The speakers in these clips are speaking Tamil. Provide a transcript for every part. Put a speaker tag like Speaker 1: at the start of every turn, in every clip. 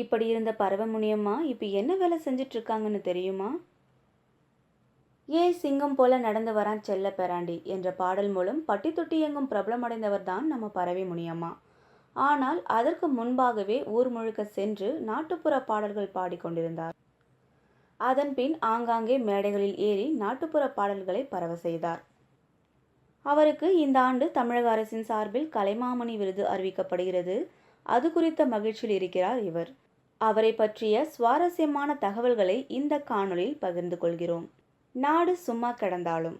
Speaker 1: இப்படி இருந்த பரவமுனியம்மா இப்போ என்ன வேலை செஞ்சுட்டு இருக்காங்கன்னு தெரியுமா? ஏன் சிங்கம் போல நடந்து வரான் செல்ல பெராண்டி என்ற பாடல் மூலம் பட்டி தொட்டி எங்கும் பிரபலமடைந்தவர் தான் நம்ம பரவை முனியம்மா. ஆனால் அதற்கு முன்பாகவே ஊர் முழுக்க சென்று நாட்டுப்புற பாடல்கள் பாடிக்கொண்டிருந்தார். அதன் பின் ஆங்காங்கே மேடைகளில் ஏறி நாட்டுப்புற பாடல்களை பரவ செய்தார். அவருக்கு இந்த ஆண்டு தமிழக அரசின் சார்பில் கலைமாமணி விருது அறிவிக்கப்படுகிறது. அது குறித்த மகிழ்ச்சியில் இருக்கிறார் இவர். அவரை பற்றிய சுவாரஸ்யமான தகவல்களை இந்த காணொளியில் பகிர்ந்து கொள்கிறோம். நாடு சும்மா கிடந்தாலும்.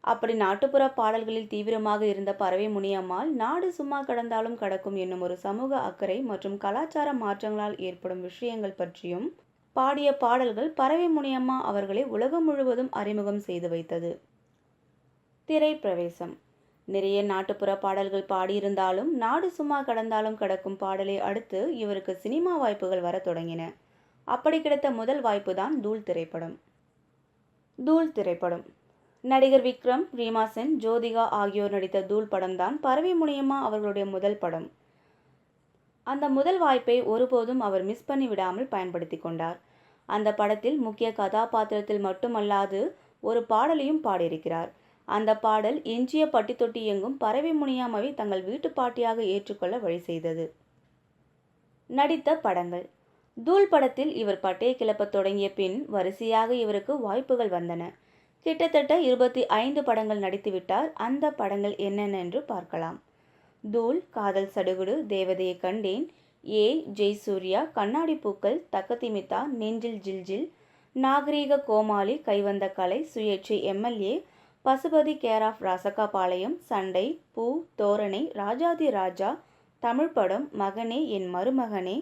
Speaker 1: அப்படி நாட்டுப்புற பாடல்களில் தீவிரமாக இருந்த பரவை முனியம்மாள் நாடு சும்மா கிடந்தாலும் கடக்கும் என்னும் ஒரு சமூக அக்கறை மற்றும் கலாச்சார மாற்றங்களால் ஏற்படும் விஷயங்கள் பற்றியும் பாடிய பாடல்கள் பரவை முனியம்மா அவர்களை உலகம் முழுவதும் அறிமுகம் செய்து வைத்தது. திரை பிரவேசம். நிறைய நாட்டுப்புற பாடல்கள் பாடியிருந்தாலும் நாடு சும்மா கடந்தாலும் கடக்கும் பாடலை அடுத்து இவருக்கு சினிமா வாய்ப்புகள் வர தொடங்கின. அப்படி கிடைத்த முதல் வாய்ப்பு தான் தூள் திரைப்படம். தூள் திரைப்படம் நடிகர் விக்ரம், ரீமா சென், ஜோதிகா ஆகியோர் நடித்த தூள் படம் தான் பரவை முனியம்மா அவர்களுடைய முதல் படம். அந்த முதல் வாய்ப்பை ஒருபோதும் அவர் மிஸ் பண்ணி விடாமல் பயன்படுத்தி கொண்டார். அந்த படத்தில் முக்கிய கதாபாத்திரத்தில் மட்டுமல்லாது ஒரு பாடலையும் பாடியிருக்கிறார். அந்த பாடல் எஞ்சிய பட்டி தொட்டி எங்கும் பரவை முனியம்மாவை தங்கள் வீட்டு பாட்டியாக ஏற்றுக்கொள்ள வழி செய்தது. நடித்த படங்கள். தூள் படத்தில் இவர் பட்டையை கிளப்ப தொடங்கிய பின் வரிசையாக இவருக்கு வாய்ப்புகள் வந்தன. கிட்டத்தட்ட 25 படங்கள் நடித்துவிட்டார். அந்த படங்கள் என்னென்ன என்று பார்க்கலாம். தூள், காதல் சடுகுடு, தேவதையை கண்டேன், ஏ, ஜெய்சூர்யா, கண்ணாடி பூக்கள், தக்கதிமித்தா, நெஞ்சில் ஜில்ஜில், நாகரீக கோமாளி, கைவந்த கலை, சுயேட்சை எம்எல்ஏ, பசுபதி கேர் ஆஃப் ராசகாபாளையம், சண்டை, பூ, தோரணை, ராஜாதி ராஜா, தமிழ் படம், மகனே என் மருமகனே,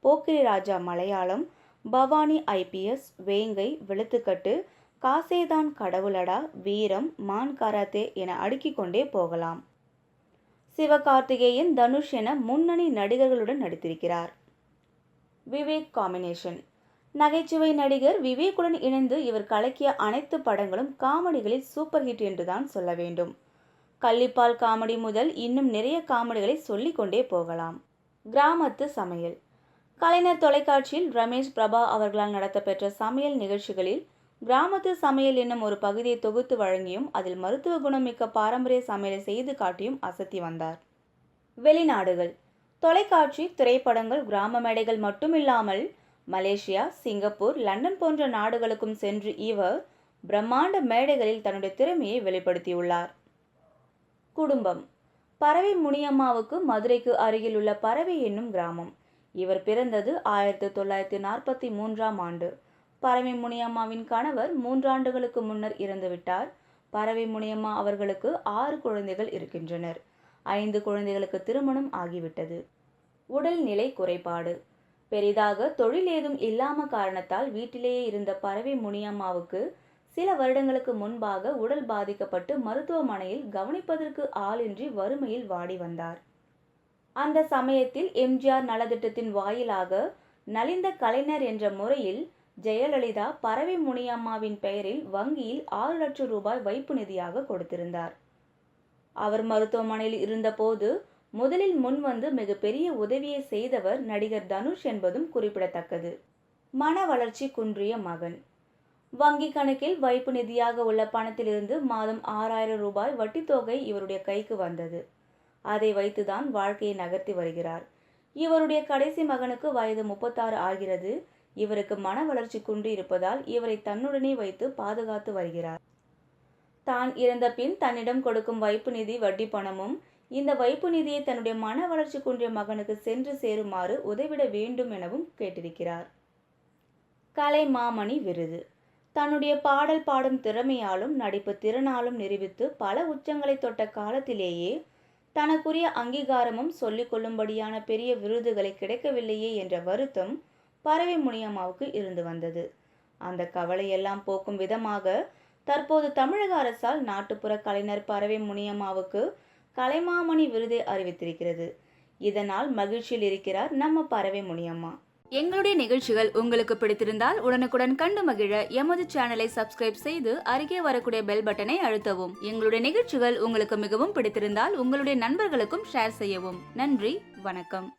Speaker 1: போக்கிரி ராஜா மலையாளம், பவானி ஐபிஎஸ், வேங்கை, வெளுத்துக்கட்டு, காசேதான் கடவுளடா, வீரம், மான் கராத்தே என அடுக்கிக் கொண்டே போகலாம். சிவகார்த்திகேயன், தனுஷ் என முன்னணி நடிகர்களுடன் நடித்திருக்கிறார். விவேக் காம்பினேஷன். நகைச்சுவை நடிகர் விவேக்குடன் இணைந்து இவர் கலக்கிய அனைத்து படங்களும் காமெடிகளில் சூப்பர் ஹிட் என்றுதான் சொல்ல வேண்டும். கள்ளிப்பால் காமெடி முதல் இன்னும் நிறைய காமெடிகளை சொல்லிக்கொண்டே போகலாம். கிராமத்து சமையல். கலைஞர் தொலைக்காட்சியில் ரமேஷ் பிரபா அவர்களால் நடத்தப்பெற்ற சமையல் நிகழ்ச்சிகளில் கிராமத்து சமையல் என்னும் ஒரு பகுதியை தொகுத்து வழங்கியும் அதில் மருத்துவ குணமிக்க பாரம்பரிய சமையலை செய்து காட்டியும் அசத்தி வந்தார். வெளிநாடுகள். தொலைக்காட்சி, திரைப்படங்கள், கிராம மேடைகள் மட்டுமில்லாமல் மலேசியா, சிங்கப்பூர், லண்டன் போன்ற நாடுகளுக்கும் சென்று இவர் பிரம்மாண்ட மேடைகளில் தன்னுடைய திறமையை வெளிப்படுத்தியுள்ளார். குடும்பம். பரவை முனியம்மாவுக்கு மதுரைக்கு அருகில் உள்ள பரவை என்னும் கிராமம். இவர் பிறந்தது 1943ஆம் ஆண்டு. பரவை முனியம்மாவின் கணவர் 3 ஆண்டுகளுக்கு முன்னர் இறந்துவிட்டார். பரவை முனியம்மா அவர்களுக்கு 6 குழந்தைகள் இருக்கின்றனர். 5 குழந்தைகளுக்கு திருமணம் ஆகிவிட்டது. உடல்நிலை குறைபாடு. பெரிதாக தொழில் ஏதும் இல்லாம காரணத்தால் வீட்டிலேயே இருந்த பரவை முனியம்மாவுக்கு சில வருடங்களுக்கு முன்பாக உடல் பாதிக்கப்பட்டு மருத்துவமனையில் கவனிப்பதற்கு ஆளின்றி வறுமையில் வாடி வந்தார். அந்த சமயத்தில் எம்ஜிஆர் நலத்திட்டத்தின் வாயிலாக நலிந்த கலைஞர் என்ற முறையில் ஜெயலலிதா பரவை முனியம்மாவின் பெயரில் வங்கியில் 6 லட்சம் ரூபாய் வைப்பு நிதியாக கொடுத்திருந்தார். அவர் மருத்துவமனையில் இருந்தபோது முதலில் முன்வந்து மிகப்பெரிய உதவியை செய்தவர் நடிகர் தனுஷ் என்பதும் குறிப்பிடத்தக்கது. மன வளர்ச்சி குன்றிய மகன். வங்கி கணக்கில் வைப்பு நிதியாக உள்ள பணத்திலிருந்து மாதம் 6000 ரூபாய் வட்டி தொகை இவருடைய கைக்கு வந்தது. அதை வைத்துதான் வாழ்க்கையை நகர்த்தி வருகிறார். இவருடைய கடைசி மகனுக்கு வயது 36 ஆகிறது. இவருக்கு மன வளர்ச்சி குன்றி இருப்பதால் இவரை தன்னுடனே வைத்து பாதுகாத்து வருகிறார். தான் இறந்த பின் தன்னிடம் கொடுக்கும் வைப்பு நிதி வட்டி பணமும் இந்த வைப்பு நிதியை தன்னுடைய மன வளர்ச்சி குன்றிய மகனுக்கு சென்று சேருமாறு உதவிட வேண்டும் எனவும் கேட்டிருக்கிறார். கலைமாமணி விருது. தன்னுடைய பாடல் பாடும் திறமையாலும் நடிப்பு திறனாலும் நிரூபித்து பல உச்சங்களை தொட்ட காலத்திலேயே தனக்குரிய அங்கீகாரமும் சொல்லிக் கொள்ளும்படியான பெரிய விருதுகளை கிடைக்கவில்லையே என்ற வருத்தம் பரவை முனியம்மாவுக்கு இருந்து வந்தது. அந்த கவலையெல்லாம் போக்கும் விதமாக தற்போது தமிழக அரசால் நாட்டுப்புற கலைஞர் பரவை முனியம்மாவுக்கு கலைமாமணி விருதை அறிவித்திருக்கிறது. இதனால் மகிழ்ச்சியில் இருக்கிறார் நம்ம பரவை முனியம்மா. எங்களுடைய நிகழ்ச்சிகள் உங்களுக்கு பிடித்திருந்தால் உடனுக்குடன் கண்டு மகிழ எமது சேனலை சப்ஸ்கிரைப் செய்து அருகே வரக்கூடிய பெல் பட்டனை அழுத்தவும். எங்களுடைய நிகழ்ச்சிகள் உங்களுக்கு மிகவும் பிடித்திருந்தால் உங்களுடைய நண்பர்களுக்கும் ஷேர் செய்யவும். நன்றி, வணக்கம்.